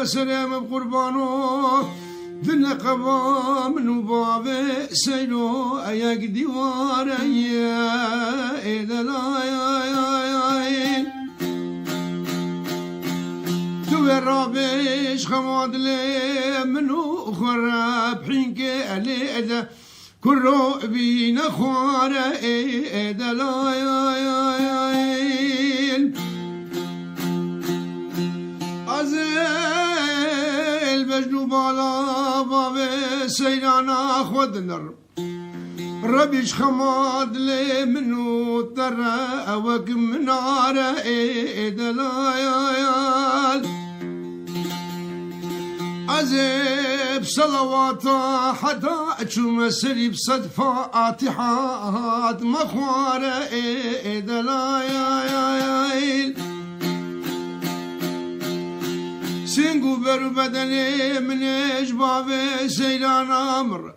سلام بقربانو دل قبا منو باب سيلو اياك ديوار يا دلايين تو رابش خماد لي منو خراب حينك علي ادا كرو بينا خوار دلايين مجنو بالا باب سيرانا خودنر ربيش خماد لي منو ترى اوك منار دلايال عزيب صلوات حتى اشوم سري بصدفات مخوار دلايال سنگو برو بدني من اجباب سيلان امر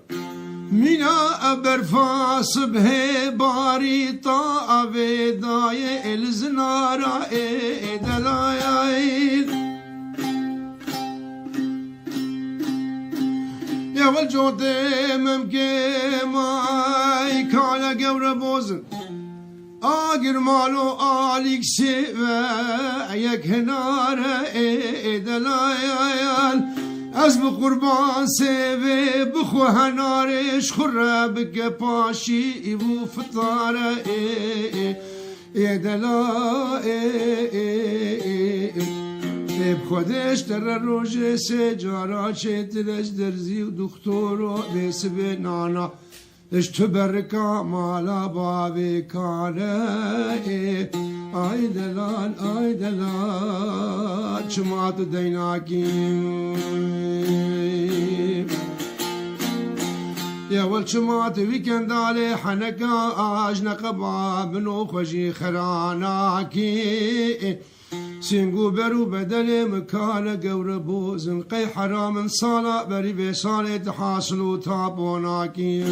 مینا برفا صبح باری تا ودای الزنارا دلایل یا والجود ممکن مای کالا گور بوزن آگر مالو آلیک سیوه یک هنار دلایل از بقربان سیوه بخو هنارش خوره بگه پاشی و فتاره دلایل خودش در روژه سه جارا چه تلش درزی و دکتر و بسبه نانا اشتو برکا مالا بابی کانه آی دلال چما تو دیناکیم یا ول چما تو ویکند آلی حنکا آج نقبا بنو خوشی خراناکی سنگو برو بدل مكان قور بوزن قي حرام صلاة بري بصالة تحاصلوا تابوناكي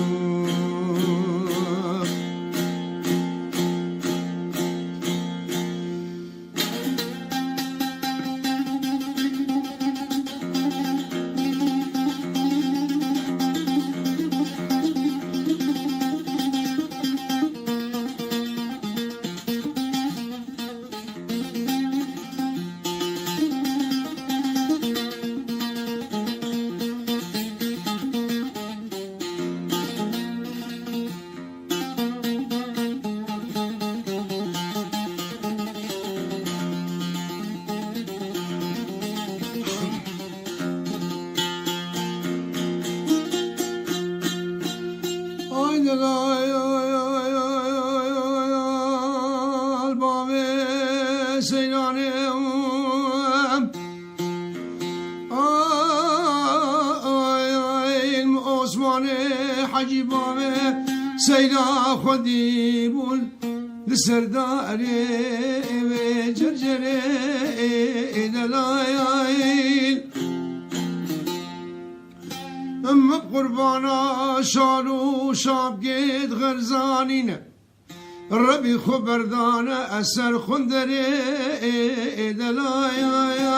سيدا خدي بول لسرداري وجرجري دلايل اما بقربانا شالو شاب قيد غرزانين ربي خبردانا أسر خندري دلايل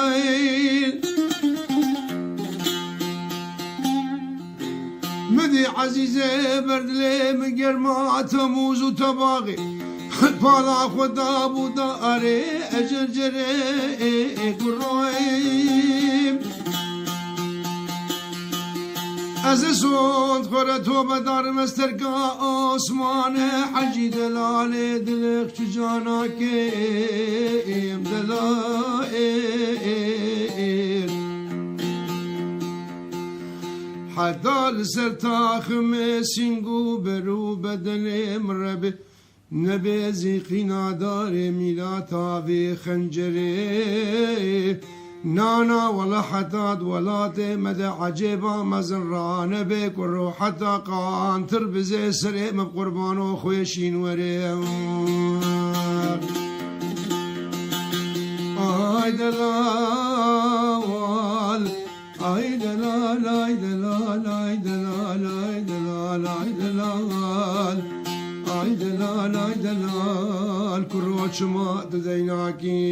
مدي عزيزي بردلي من قرما تموز وتباغي بالا خدا بوداري اجرجري قرويم از سوند خورا تو بدار مسترقا آسمان حجي دلال دلق چجانا كيم دلائل حدا لسرتاخ مسینگو برو بدن مربه نبیزی قینادار میلاتا و خنجره نانا ولا حتاد ولات مدى عجيبا مزران بك والروح حتى قان تربزي سريم بقربانو خويشين وريم ay delal ay delal ay delal ay delal ay delal ay delal ay delal ay delal kuroçuma düzeynaki